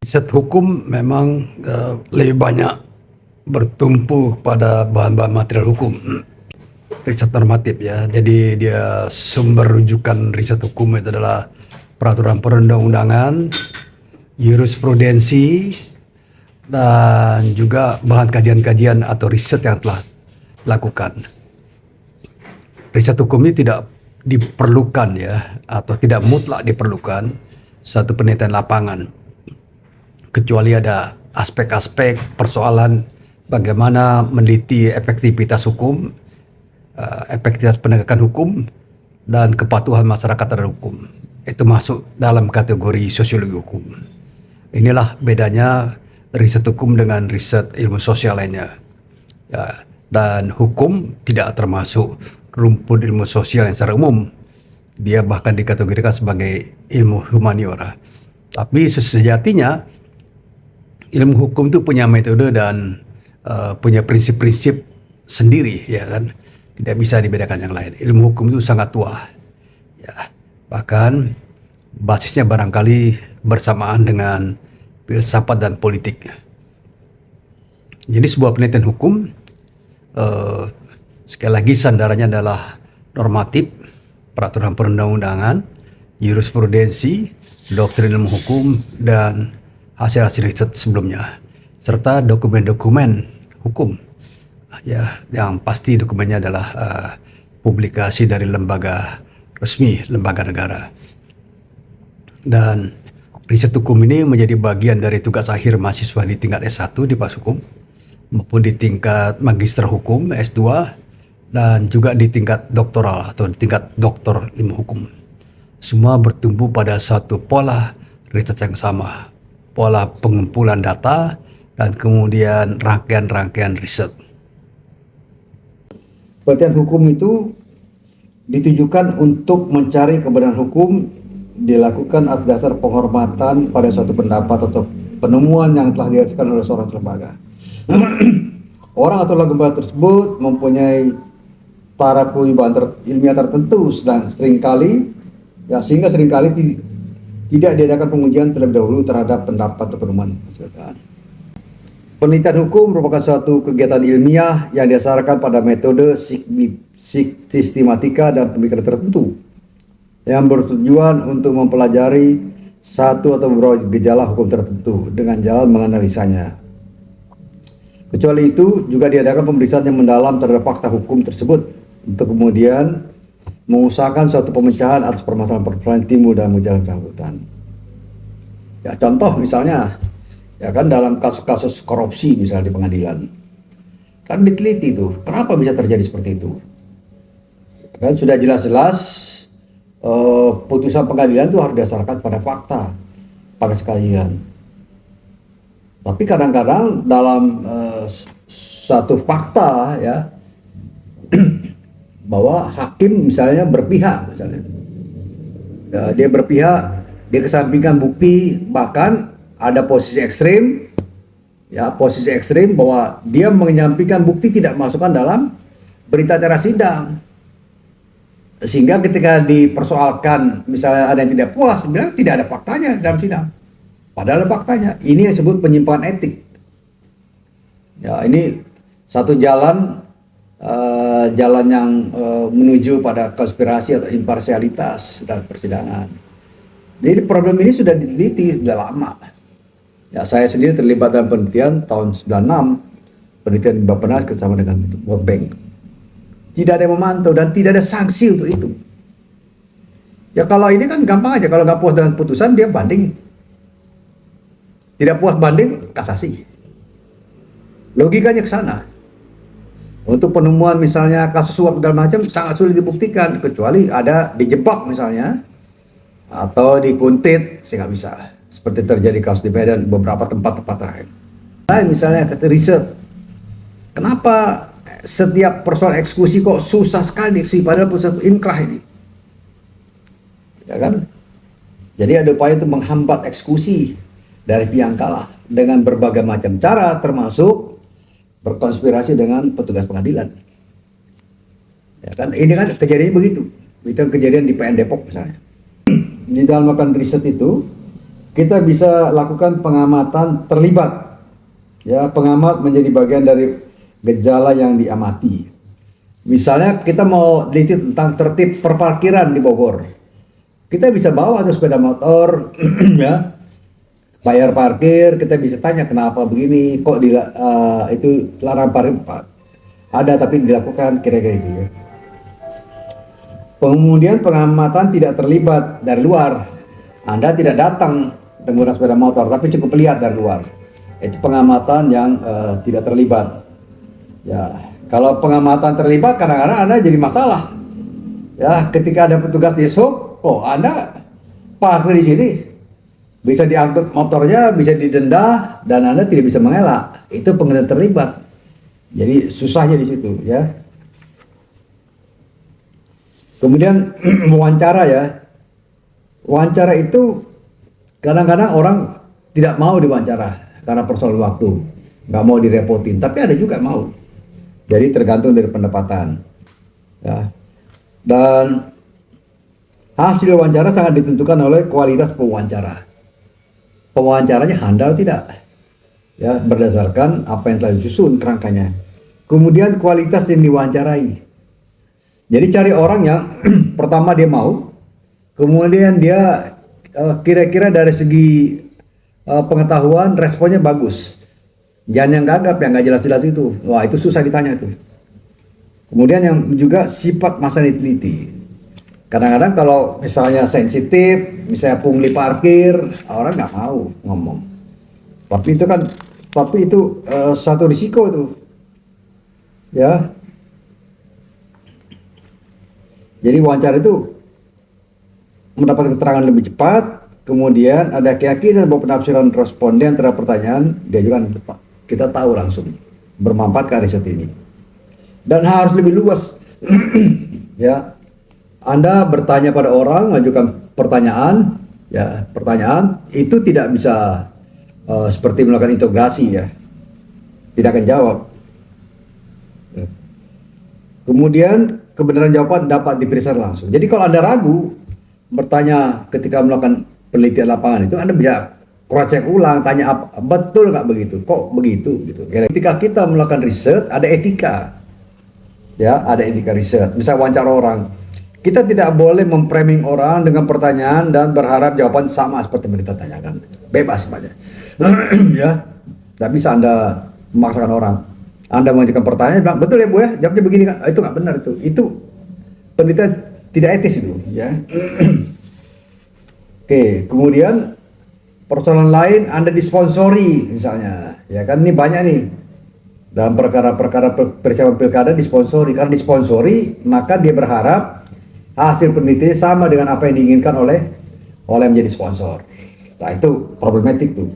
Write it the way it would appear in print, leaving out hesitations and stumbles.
Riset hukum memang lebih banyak bertumpu pada bahan-bahan material hukum, riset normatif ya. Jadi dia sumber rujukan riset hukum itu adalah peraturan perundang-undangan, jurisprudensi, dan juga bahan kajian-kajian atau riset yang telah dilakukan. Riset hukum ini tidak diperlukan ya, atau tidak mutlak diperlukan satu penelitian lapangan, kecuali ada aspek-aspek persoalan bagaimana meneliti efektivitas hukum, efektivitas penegakan hukum, dan kepatuhan masyarakat terhadap hukum. Itu masuk dalam kategori sosiologi hukum. Inilah bedanya riset hukum dengan riset ilmu sosial lainnya. Ya, dan hukum tidak termasuk rumpun ilmu sosial yang secara umum. Dia bahkan dikategorikan sebagai ilmu humaniora. Tapi sejatinya ilmu hukum itu punya metode dan punya prinsip-prinsip sendiri, ya kan? Tidak bisa dibedakan yang lain. Ilmu hukum itu sangat tua, ya. Bahkan basisnya barangkali bersamaan dengan filsafat dan politik. Jadi sebuah penelitian hukum sekali lagi sandarannya adalah normatif, peraturan perundang-undangan, jurisprudensi, doktrin ilmu hukum, dan hasil-hasil riset sebelumnya, serta dokumen-dokumen hukum. Ya, yang pasti dokumennya adalah publikasi dari lembaga resmi, lembaga negara. Dan riset hukum ini menjadi bagian dari tugas akhir mahasiswa di tingkat S1 di Fakultas Hukum, maupun di tingkat magister hukum S2, dan juga di tingkat doktoral atau di tingkat doktor ilmu hukum. Semua bertumbuh pada satu pola riset yang sama, pola pengumpulan data dan kemudian rangkaian-rangkaian riset. Penelitian hukum itu ditujukan untuk mencari kebenaran hukum, dilakukan atas dasar penghormatan pada suatu pendapat atau penemuan yang telah dihasilkan oleh seorang lembaga. Orang atau lembaga tersebut mempunyai taraf kewibawan ilmiah tertentu, sehingga seringkali tidak diadakan pengujian terlebih dahulu terhadap pendapat atau penemuan tersebut. Penelitian hukum merupakan suatu kegiatan ilmiah yang didasarkan pada metode sistematika dan pemikiran tertentu yang bertujuan untuk mempelajari satu atau beberapa gejala hukum tertentu dengan jalan menganalisanya. Kecuali itu, juga diadakan pemeriksaan yang mendalam terhadap fakta hukum tersebut untuk kemudian mengusahakan suatu pemecahan atas permasalahan-permasalahan timbul dalam gejala kehukuman. Ya, contoh misalnya, ya kan dalam kasus-kasus korupsi misalnya di pengadilan, kan diteliti itu, kenapa bisa terjadi seperti itu? Kan sudah jelas-jelas putusan pengadilan itu harus didasarkan pada fakta, pada sekalian. Tapi kadang-kadang dalam satu fakta ya bahwa hakim misalnya berpihak, misalnya ya, dia berpihak, dia kesampingkan bukti, bahkan ada posisi ekstrim, ya posisi ekstrim bahwa dia menyampaikan bukti tidak masukkan dalam berita acara sidang, sehingga ketika dipersoalkan misalnya ada yang tidak puas, bilang tidak ada faktanya dalam sidang, padahal ada faktanya. Ini yang disebut penyimpangan etik. Ya, ini satu jalan yang menuju pada konspirasi atau imparsialitas dalam persidangan. Jadi problem ini sudah diteliti sudah lama. Ya, saya sendiri terlibat dalam penelitian tahun 96, penelitian Bappenas bersama dengan World Bank. Tidak ada yang memantau dan tidak ada sanksi untuk itu. Ya kalau ini kan gampang aja, kalau nggak puas dengan putusan dia banding. Tidak puas banding, kasasi. Logikanya ke sana. Untuk penemuan misalnya kasus suap dan macam sangat sulit dibuktikan, kecuali ada dijebak misalnya atau dikuntit, sehingga bisa. Seperti terjadi kasus di Medan beberapa tempat-tempat lain. Misalnya kata riset, kenapa setiap persoalan eksekusi kok susah sekali dieksekusi padahal putusan inkrah ini, ya kan? Jadi ada upaya untuk menghambat eksekusi dari pihak kalah dengan berbagai macam cara, termasuk berkonspirasi dengan petugas pengadilan. Ya kan? Ini kan kejadiannya begitu. Itu kejadian di PN Depok misalnya. Di dalam melakukan riset itu, kita bisa lakukan pengamatan terlibat. Ya, pengamat menjadi bagian dari gejala yang diamati. Misalnya kita mau teliti tentang tertib perparkiran di Bogor. Kita bisa bawa tuh sepeda motor, ya, bayar parkir. Kita bisa tanya kenapa begini, kok itu larang parkir ada tapi dilakukan, kira-kira itu ya. Kemudian pengamatan tidak terlibat dari luar. Anda tidak datang menggunakan sepeda motor, tapi cukup lihat dari luar. Itu pengamatan yang tidak terlibat. Ya, kalau pengamatan terlibat, kadang-kadang Anda jadi masalah. Ya, ketika ada petugas di sub, oh Anda parkir di sini, bisa diangkut motornya, bisa didenda, dan Anda tidak bisa mengelak. Itu pengamatan terlibat. Jadi susahnya di situ, ya. Kemudian wawancara ya. Wawancara itu kadang-kadang orang tidak mau diwawancara karena persoalan waktu, nggak mau direpotin. Tapi ada juga mau. Jadi tergantung dari pendapatan. Ya. Dan hasil wawancara sangat ditentukan oleh kualitas pewawancara. Pewawancaranya handal tidak? Ya, berdasarkan apa yang telah disusun kerangkanya. Kemudian kualitas yang diwawancarai. Jadi cari orang yang pertama dia mau, kemudian dia kira-kira dari segi pengetahuan responnya bagus. Jangan yang gagap, yang nggak jelas-jelas itu. Wah, itu susah ditanya tuh. Kemudian yang juga sifat masa diteliti. Kadang-kadang kalau misalnya sensitif, misalnya pungli parkir, orang nggak mau ngomong. Tapi itu satu risiko tuh. Ya. Jadi wawancara itu mendapat keterangan lebih cepat, kemudian ada keyakinan bahwa penafsiran responden terhadap pertanyaan dia juga kita tahu langsung bermanfaat ke riset ini. Dan harus lebih luas. Ya. Anda bertanya pada orang, mengajukan pertanyaan, ya, pertanyaan itu tidak bisa seperti melakukan integrasi ya. Tidak akan jawab. Ya. Kemudian kebenaran jawaban dapat diperiksa langsung. Jadi kalau Anda ragu bertanya ketika melakukan penelitian lapangan itu, Anda bisa cross check ulang, tanya apa, betul nggak begitu, kok begitu gitu. Ketika kita melakukan riset ada etika, ya, ada etika riset. Misal wawancara orang, kita tidak boleh memframing orang dengan pertanyaan dan berharap jawaban sama seperti yang kita tanyakan. Bebas saja. Ya, tidak bisa Anda memaksakan orang. Anda mengajukan pertanyaan, bilang betul ya Bu ya, jawabnya begini kan? Itu nggak benar itu. Itu penelitian tidak etis itu, ya. Oke, kemudian persoalan lain, Anda disponsori misalnya, ya kan, ini banyak nih dalam perkara-perkara persiapan pilkada disponsori. Karena disponsori, maka dia berharap hasil penelitian sama dengan apa yang diinginkan oleh menjadi sponsor. Nah itu problematik tuh.